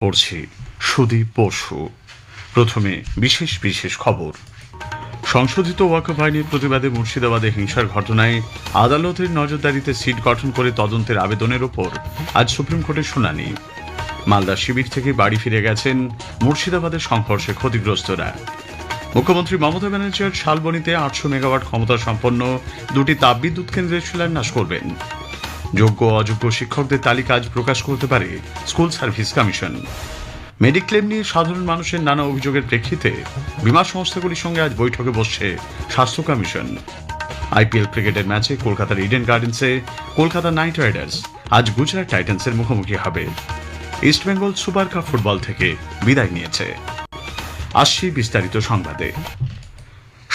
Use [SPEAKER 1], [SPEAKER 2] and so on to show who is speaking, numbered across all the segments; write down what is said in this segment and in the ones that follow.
[SPEAKER 1] পড়ছি সুদীপ বসু। প্রথমে বিশেষ বিশেষ খবর। সংশোধিত ওয়াকফ আইনের প্রতিবাদে মুর্শিদাবাদে হিংসার ঘটনায় আদালতের নজরদারিতে সিট গঠন করে তদন্তের আবেদনের ওপর আজ সুপ্রিম কোর্টে শুনানি। মালদা শিবির থেকে বাড়ি ফিরে গেছেন মুর্শিদাবাদের সংঘর্ষে ক্ষতিগ্রস্তরা। মুখ্যমন্ত্রী মমতা ব্যানার্জি আজ শালবনীতে 800 মেগাওয়াট ক্ষমতা সম্পন্ন দুটি তাপবিদ্যুৎ কেন্দ্রের শিলান্যাস করবেন। যোগ্য অযোগ্য শিক্ষকদের তালিকা আজ প্রকাশ করতে পারে স্কুল সার্ভিস কমিশন। মেডিক্লেম নিয়ে সাধারণ মানুষের নানা অভিযোগের প্রেক্ষিতে বীমা সংস্থাগুলির সঙ্গে আজ বৈঠকে বসছে স্বাস্থ্য কমিশন। আইপিএল ক্রিকেটের ম্যাচে কলকাতার ইডেন গার্ডেন্সে কলকাতা নাইট রাইডার্স আজ গুজরাট টাইটান্সের মুখোমুখি হবে। ইস্টবেঙ্গল সুপার কাপ ফুটবল থেকে বিদায় নিয়েছে। আসছি বিস্তারিত সংবাদে।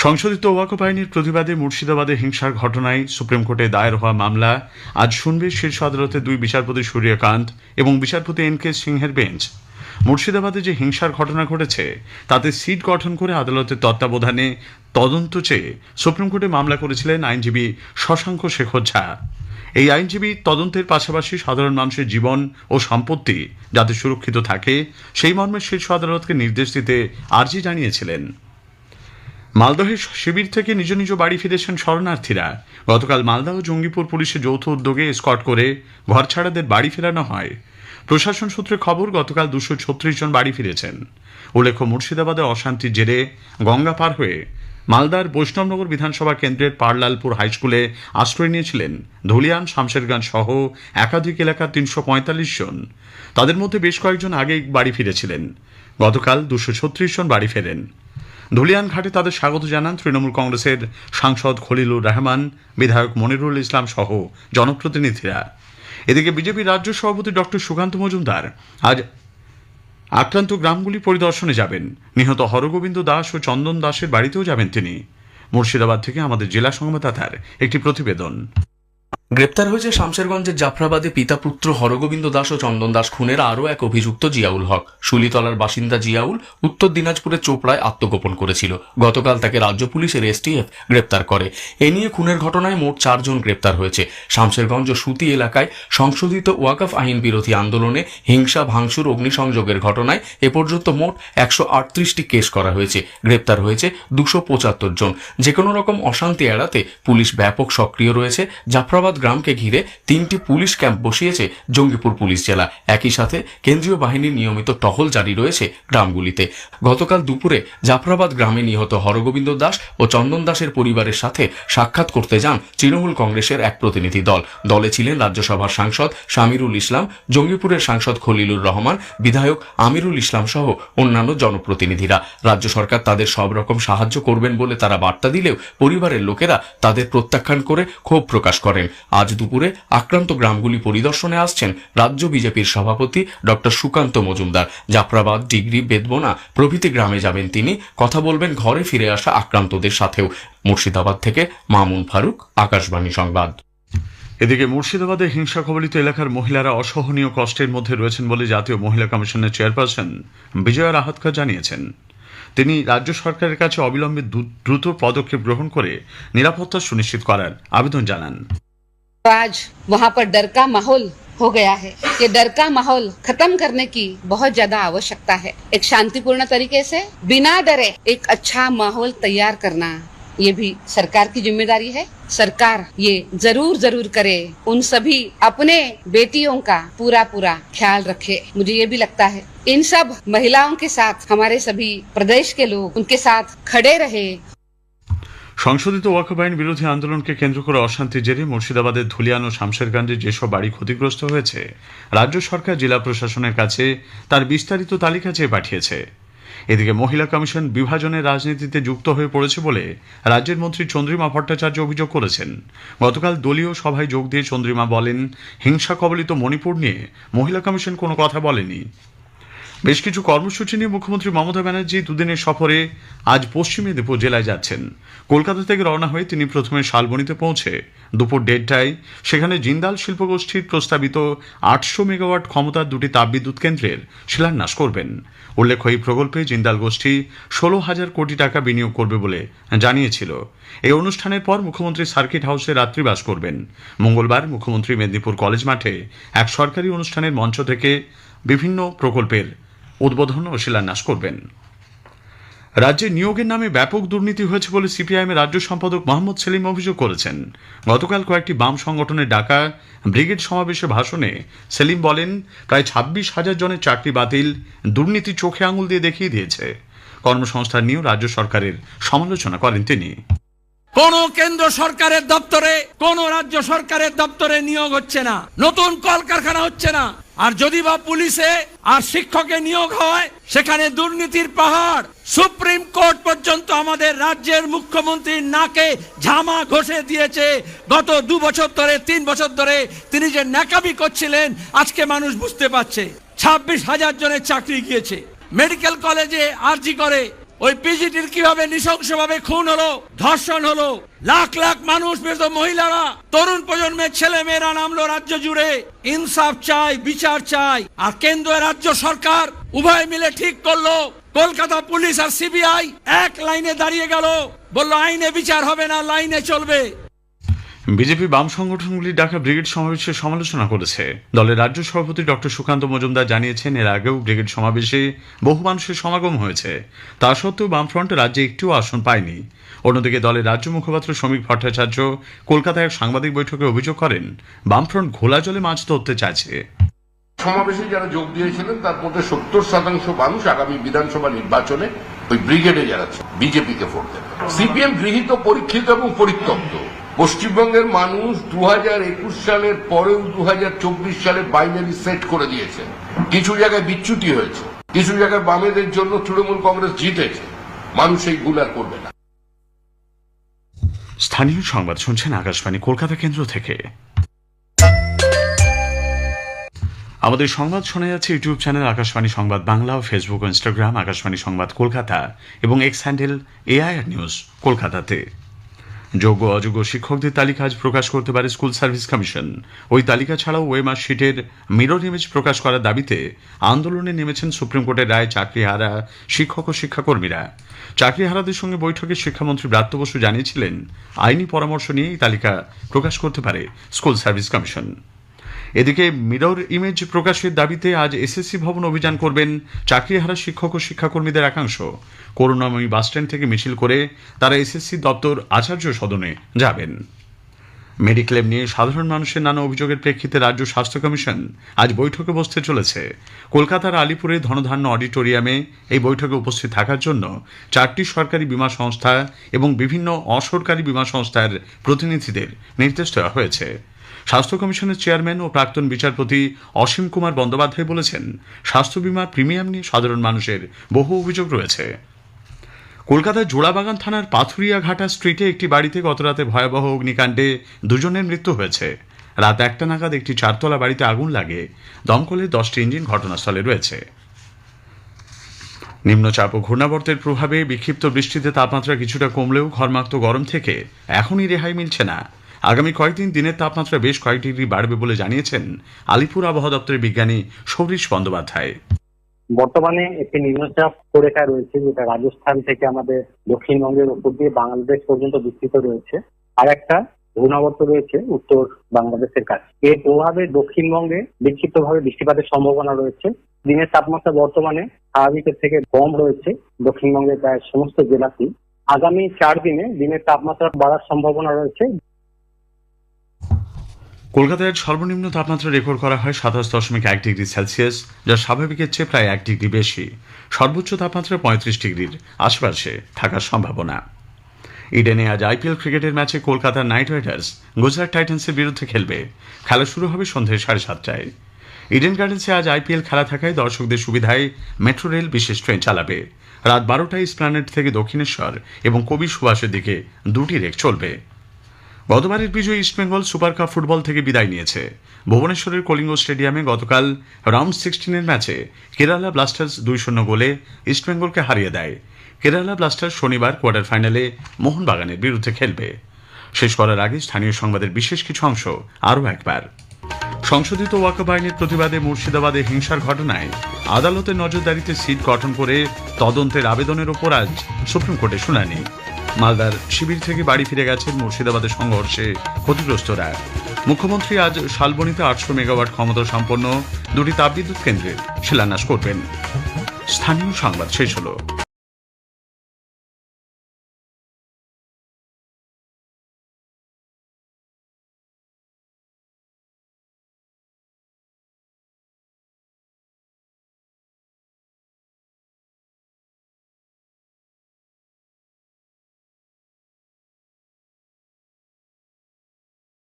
[SPEAKER 1] সংশোধিত ওয়াকফ আইনের প্রতিবাদে মুর্শিদাবাদে হিংসার ঘটনায় সুপ্রিম কোর্টে দায়ের হওয়া মামলা আজ শুনবে শীর্ষ আদালতের দুই বিচারপতি সূর্যকান্ত এবং বিচারপতি এন.কে. সিংহের বেঞ্চ। মুর্শিদাবাদে যে হিংসার ঘটনা ঘটেছে তাতে সিট গঠন করে আদালতের তত্ত্বাবধানে তদন্ত চেয়ে সুপ্রিম কোর্টে মামলা করেছিলেন আইনজীবী শশাঙ্ক শেখর ঝা। এই আইনজীবী তদন্তের পাশাপাশি সাধারণ মানুষের জীবন ও সম্পত্তি যাতে সুরক্ষিত থাকে সেই মর্মে শীর্ষ আদালতকে নির্দেশ দিতে আর্জি জানিয়েছিলেন। মালদহের শিবির থেকে নিজ নিজ বাড়ি ফিরেছেন শরণার্থীরা। গতকাল মালদহ ও জঙ্গিপুর পুলিশের যৌথ উদ্যোগে এসকর্ট করে ঘরছাড়াদের বাড়ি ফেরানো হয়। প্রশাসন সূত্রে খবর, গতকাল 236 জন বাড়ি ফিরেছেন। উল্লেখ্য, মুর্শিদাবাদে অশান্তির জেরে গঙ্গা পার হয়ে মালদার বৈষ্ণবনগর বিধানসভা কেন্দ্রের পারলালপুর হাইস্কুলে আশ্রয় নিয়েছিলেন ধুলিয়ান, শামশেরগঞ্জ সহ একাধিক এলাকার 345 জন। তাদের মধ্যে বেশ কয়েকজন আগেই বাড়ি ফিরেছিলেন। গতকাল 236 জন বাড়ি ফেরেন। ধুলিয়ান ঘাটে তাদের স্বাগত জানান তৃণমূল কংগ্রেসের সাংসদ খলিলুর রহমান, বিধায়ক মনিরুল ইসলাম সহ জনপ্রতিনিধিরা। এদিকে বিজেপি রাজ্য সভাপতি ডক্টর সুকান্ত মজুমদার আজ আক্রান্ত গ্রামগুলি পরিদর্শনে যাবেন। নিহত হরগোবিন্দ দাস ও চন্দন দাসের বাড়িতেও যাবেন তিনি। মুর্শিদাবাদ থেকে আমাদের জেলা সংবাদদাতার একটি প্রতিবেদন।
[SPEAKER 2] গ্রেপ্তার হয়েছে শামশেরগঞ্জের জাফরাবাদে পিতা পুত্র হরগোবিন্দ দাস ও চন্দন দাস খুনের আরও এক অভিযুক্ত জিয়াউল হক। শুলিতলার বাসিন্দা জিয়াউল উত্তর দিনাজপুরের চোপড়ায় আত্মগোপন করেছিল। গতকাল তাকে রাজ্য পুলিশের এসটিএফ গ্রেপ্তার করে। এ নিয়ে খুনের ঘটনায় মোট 4 জন গ্রেপ্তার হয়েছে। শামশেরগঞ্জ ও সুতি এলাকায় সংশোধিত ওয়াকফ আইন বিরোধী আন্দোলনে হিংসা, ভাঙচুর, অগ্নিসংযোগের ঘটনায় এ পর্যন্ত মোট 138টি কেস করা হয়েছে। গ্রেপ্তার হয়েছে 275 জন। যে কোনো রকম অশান্তি এড়াতে পুলিশ ব্যাপক সক্রিয় রয়েছে। জাফরাবাদ গ্রামকে ঘিরে 3টি পুলিশ ক্যাম্প বসিয়েছে জঙ্গিপুর পুলিশ জেলা। একই সাথে কেন্দ্রীয় বাহিনীর নিয়মিত টহল জারি রয়েছে গ্রামগুলিতে। গতকাল দুপুরে জাফরাবাদ গ্রামে নিহত হরগোবিন্দ দাস ও চন্দন দাসের পরিবারের সাথে সাক্ষাৎ করতে যান তৃণমূল কংগ্রেসের এক প্রতিনিধি দল। দলে ছিলেন রাজ্যসভার সাংসদ শামিরুল ইসলাম, জঙ্গিপুরের সাংসদ খলিলুর রহমান, বিধায়ক আমিরুল ইসলাম সহ অন্যান্য জনপ্রতিনিধিরা। রাজ্য সরকার তাদের সব রকম সাহায্য করবেন বলে তারা বার্তা দিলেও পরিবারের লোকেরা তাদের প্রত্যাখ্যান করে ক্ষোভ প্রকাশ করেন। আজ দুপুরে আক্রান্ত গ্রামগুলি পরিদর্শনে আসছেন রাজ্য বিজেপির সভাপতি ডক্টর সুকান্ত মজুমদার। জাফরাবাদ, ডিগরি, বেদবোনা প্রভৃতি গ্রামে যাবেন তিনি। কথা বলবেন ঘরে ফিরে আসা আক্রান্তদের সাথেও। মুর্শিদাবাদ থেকে মামুন ফারুক, আকাশবাণী সংবাদ।
[SPEAKER 1] এদিকে মুর্শিদাবাদে হিংসা কবলিত এলাকার মহিলারা অসহনীয় কষ্টের মধ্যে রয়েছেন বলে জাতীয় মহিলা কমিশনের চেয়ারপারসন বিজয়া রাহাতকা জানিয়েছেন। তিনি রাজ্য সরকারের কাছে অবিলম্বে দ্রুত পদক্ষেপ গ্রহণ করে নিরাপত্তা সুনিশ্চিত করার আবেদন জানান।
[SPEAKER 3] आज वहाँ पर डर का माहौल हो गया है। ये डर का माहौल खत्म करने की बहुत ज्यादा आवश्यकता है। एक शांतिपूर्ण तरीके से बिना डरे एक अच्छा माहौल तैयार करना ये भी सरकार की जिम्मेदारी है। सरकार ये जरूर करे, उन सभी अपने बेटियों का पूरा ख्याल रखे। मुझे ये भी लगता है इन सब महिलाओं के साथ हमारे सभी प्रदेश के लोग उनके साथ खड़े रहे।
[SPEAKER 1] সংশোধিত ওয়াকফ আইন বিরোধী আন্দোলনকে কেন্দ্র করে অশান্তির জেরে মুর্শিদাবাদের ধুলিয়ান ও শামশেরগঞ্জে যেসব বাড়ি ক্ষতিগ্রস্ত হয়েছে রাজ্য সরকার জেলা প্রশাসনের কাছে তার বিস্তারিত তালিকা চেয়ে পাঠিয়েছে। এদিকে মহিলা কমিশন বিভাজনের রাজনীতিতে যুক্ত হয়ে পড়েছে বলে রাজ্যের মন্ত্রী চন্দ্রিমা ভট্টাচার্য অভিযোগ করেছেন। গতকাল দলীয় সভায় যোগ দিয়ে চন্দ্রিমা বলেন, হিংসা কবলিত মণিপুর নিয়ে মহিলা কমিশন কোনো কথা বলেনি। বেশ কিছু কর্মসূচি নিয়ে মুখ্যমন্ত্রী মমতা ব্যানার্জি দুদিনের সফরে আজ পশ্চিম মেদিনীপুর জেলায় যাচ্ছেন। কলকাতা থেকে রওনা হয়ে তিনি প্রথমে শালবনীতে পৌঁছে দুপুর 1:30টায় সেখানে জিন্দাল শিল্পগোষ্ঠীর প্রস্তাবিত 800 মেগাওয়াট ক্ষমতার দুটি তাপবিদ্যুৎ কেন্দ্রের শিলান্যাস করবেন। উল্লেখ্য, এই প্রকল্পে জিন্দাল গোষ্ঠী 16,000 কোটি টাকা বিনিয়োগ করবে বলে জানিয়েছিল। এই অনুষ্ঠানের পর মুখ্যমন্ত্রী সার্কিট হাউসে রাত্রিবাস করবেন। মঙ্গলবার মুখ্যমন্ত্রী মেদিনীপুর কলেজ মাঠে এক সরকারি অনুষ্ঠানের মঞ্চ থেকে বিভিন্ন প্রকল্পের উদ্বোধন ও শিলান্যাস করবেন। রাজ্যে নিয়োগের নামে ব্যাপক দুর্নীতি হয়েছে বলে সিপিআইএমের রাজ্য সম্পাদক মোহাম্মদ সেলিম অভিযোগ করেছেন। গতকাল কয়েকটি বাম সংগঠনের ডাকা ব্রিগেড সমাবেশে ভাষণে সেলিম বলেন, প্রায় 26,000 জনের চাকরি বাতিল, দুর্নীতি চোখে আঙুল দিয়ে দেখিয়ে দিয়েছে। কর্মসংস্থান নিয়েও রাজ্য সরকারের সমালোচনা করেন তিনি।
[SPEAKER 4] কোন কেন্দ্র সরকারের দপ্তরে, কোন রাজ্য সরকারের দপ্তরে নিয়োগ হচ্ছে না, নতুন কলকারখানা হচ্ছে না। আর যদি বা পুলিশে আর শিক্ষকে নিয়োগ হয়, সেখানে দুর্নীতির পাহাড়। সুপ্রিম কোর্ট পর্যন্ত আমাদের রাজ্যের মুখ্যমন্ত্রীর নাকে ঝামা ঘষে দিয়েছে। গত 2 বছর ধরে, 3 বছর ধরে তিনি যে ন্যাকামি করছিলেন, আজকে মানুষ বুঝতে পারছে। 26,000 জনের চাকরি গিয়েছে। মেডিকেল কলেজে আরজি করে ওই পিজিটির কিভাবে নৃশংসভাবে খুন হলো, ধর্ষণ হলো, লাখ লাখ মানুষ, মহিলারা, তরুণ প্রজন্মের ছেলে মেয়েরা নামলো রাজ্য জুড়ে। ইনসাফ চাই, বিচার চাই। আর কেন্দ্র রাজ্য সরকার উভয় মিলে ঠিক করলো, কলকাতা পুলিশ আর সিবিআই এক লাইনে দাঁড়িয়ে গেল, বলল আইনে বিচার হবে না, লাইনে চলবে।
[SPEAKER 1] বিজেপি বাম সংগঠনগুলির ডাকা ব্রিগেড সমাবেশের সমালোচনা করেছে। দলের রাজ্য সভাপতি ডক্টর সুকান্ত মজুমদার জানিয়েছেন, এর আগেও ব্রিগেড সমাবেশে বহু মানুষের সমাগম হয়েছে। তা সত্ত্বেও বামফ্রন্ট রাজ্যে একটিও আসন পায়নি। অন্যদিকে দলের রাজ্য মুখপাত্র শ্রমিক ভট্টাচার্য কলকাতায় এক সাংবাদিক বৈঠকে অভিযোগ করেন, বামফ্রন্ট ঘোলা জলে মাছ ধরতে চাইছে।
[SPEAKER 5] সমাবেশে যারা যোগ দিয়েছিলেন তার মধ্যে 70% মানুষ আগামী বিধানসভা নির্বাচনে ওই ব্রিগেডে যারা বিজেপিকে ভোট দেবে। সিপিএম গৃহীত, পরীক্ষিত এবং পরিত্যক্ত। পশ্চিমবঙ্গের মানুষ 2021 সালের পরেও 2024 সালে বাইনারি সেট করে দিয়েছে। কিছু জায়গায় বিচ্যুতি হয়েছে, কিছু জায়গায় বামেদের জন্য তৃণমূল কংগ্রেস জিতেছে। মানুষ এই ভুল আর করবে না।
[SPEAKER 1] স্থানীয় সংবাদ শুনছেন আকাশবাণী কলকাতা কেন্দ্র থেকে। আমাদের সংবাদ শোনা যাচ্ছে ইউটিউব চ্যানেল আকাশবাণী সংবাদ বাংলা ও ফেসবুক ও ইনস্টাগ্রাম আকাশবাণী সংবাদ কলকাতা এবং এক্স হ্যান্ডেল এআইআর নিউজ কলকাতাতে। যোগ্য অযোগ্য শিক্ষকদের তালিকা আজ প্রকাশ করতে পারে স্কুল সার্ভিস কমিশন। ওই তালিকা ছাড়াও ওয়েমার শিটের মিরর ইমেজ প্রকাশ করার দাবিতে আন্দোলনে নেমেছেন সুপ্রিম কোর্টের রায় চাকরিহারা শিক্ষক ও শিক্ষাকর্মীরা। চাকরিহারাদের সঙ্গে বৈঠকে শিক্ষামন্ত্রী ব্রাত্য বসু জানিয়েছিলেন, আইনি পরামর্শ নিয়ে এই তালিকা প্রকাশ করতে পারে স্কুল সার্ভিস কমিশন। এদিকে মিরর ইমেজ প্রকাশের দাবিতে আজ এসএসসি ভবন অভিযান করবেন চাকরিহারা শিক্ষক ও শিক্ষাকর্মীদের একাংশ। করুণাময়ী বাসস্ট্যান্ড থেকে মিছিল করে তারা এসএসসি দপ্তর আচার্য সদনে যাবেন। মেডিক্লেম নিয়ে সাধারণ মানুষের নানা অভিযোগের প্রেক্ষিতে রাজ্য স্বাস্থ্য কমিশন আজ বৈঠকে বসতে চলেছে। কলকাতার আলিপুরে ধনধান্য অডিটোরিয়ামে এই বৈঠকে উপস্থিত থাকার জন্য 4টি সরকারি বীমা সংস্থা এবং বিভিন্ন অসরকারি বীমা সংস্থার প্রতিনিধিদের নির্দেশ দেওয়া হয়েছে। স্বাস্থ্য কমিশনের চেয়ারম্যান ও প্রাক্তন বিচারপতি অসীম কুমার বন্দ্যোপাধ্যায় বলেছেন, স্বাস্থ্য বীমার প্রিমিয়াম নিয়ে সাধারণ মানুষের বহু অভিযোগ রয়েছে। কলকাতার জোড়াবাগান থানার পাথুরিয়াঘাটা স্ট্রিটে একটি বাড়িতে গতরাতে ভয়াবহ অগ্নিকাণ্ডে 2 জনের মৃত্যু হয়েছে। রাত 1টা নাগাদ একটি 4তলা বাড়িতে আগুন লাগে। দমকলের 10টি ইঞ্জিন ঘটনাস্থলে রয়েছে। নিম্নচাপ ও ঘূর্ণাবর্তের প্রভাবে বিক্ষিপ্ত বৃষ্টিতে তাপমাত্রা কিছুটা কমলেও ঘরমাক্ত গরম থেকে এখনই রেহাই মিলছে না। আগামী কয়েকদিন দিনের তাপমাত্রা বেশ কয়েক ডিগ্রি বাড়বে বলে জানিয়েছেন আলিপুর আবহাওয়া দপ্তরের বিজ্ঞানী সৌরিশ বন্দ্যোপাধ্যায়।
[SPEAKER 6] বর্তমানে একটি নিম্নচাপ রেখা রয়েছে, যেটা রাজস্থান থেকে আমাদের দক্ষিণবঙ্গের উপর দিয়ে বাংলাদেশ পর্যন্ত বিস্তৃত রয়েছে। আর একটা ঘূর্ণাবর্ত রয়েছে উত্তর বাংলাদেশের কাছে। এর প্রভাবে দক্ষিণবঙ্গে বিক্ষিপ্তভাবে বৃষ্টিপাতের সম্ভাবনা রয়েছে। দিনের তাপমাত্রা বর্তমানে স্বাভাবিকের থেকে কম রয়েছে দক্ষিণবঙ্গের প্রায় সমস্ত জেলাতেই। আগামী 4 দিনে দিনের তাপমাত্রা বাড়ার সম্ভাবনা রয়েছে।
[SPEAKER 1] কলকাতায় সর্বনিম্ন তাপমাত্রা রেকর্ড করা হয় 27.1 ডিগ্রি সেলসিয়াস, যা স্বাভাবিকের চেয়ে প্রায় 1 ডিগ্রি বেশি। সর্বোচ্চ তাপমাত্রা 35 ডিগ্রির আশপাশে থাকার সম্ভাবনা। ইডেনে আজ আইপিএল ক্রিকেটের ম্যাচে কলকাতা নাইট রাইডার্স গুজরাট টাইটান্সের বিরুদ্ধে খেলবে। খেলা শুরু হবে সন্ধ্যে 7:30টায়। ইডেন গার্ডেন্সে আজ আইপিএল খেলা থাকায় দর্শকদের সুবিধায় মেট্রো রেল বিশেষ ট্রেন চালাবে। রাত 12টায় এসপ্ল্যানেড থেকে দক্ষিণেশ্বর এবং কবি সুভাষের দিকে 2টি রেক চলবে। গতবারের বিজয়ী ইস্টবেঙ্গল সুপার কাপ ফুটবল থেকে বিদায় নিয়েছে। ভুবনেশ্বরের কলিঙ্গ স্টেডিয়ামে গতকাল রাউন্ড 16-এর ম্যাচে কেরালা ব্লাস্টার্স 2-0 গোলে ইস্টবেঙ্গলকে হারিয়ে দেয়। কেরালা ব্লাস্টার্স শনিবার কোয়ার্টার ফাইনালে মোহনবাগানের বিরুদ্ধে খেলবে। শেষ করার আগে স্থানীয় সংবাদের বিশেষ কিছু অংশ আরও একবার। সংশোধিত ওয়াকফ আইনের প্রতিবাদে মুর্শিদাবাদে হিংসার ঘটনায় আদালতের নজরদারিতে সিট গঠন করে তদন্তের আবেদনের ওপর আজ সুপ্রিম কোর্টে শুনানি। মালদার শিবির থেকে বাড়ি ফিরে গেছেন মুর্শিদাবাদের সংঘর্ষে ক্ষতিগ্রস্তরা। মুখ্যমন্ত্রী আজ শালবনীতে 800 মেগাওয়াট ক্ষমতা সম্পন্ন দুটি তাপবিদ্যুৎ কেন্দ্রের শিলান্যাস করবেন। স্থানীয় সংবাদ শেষ হলো।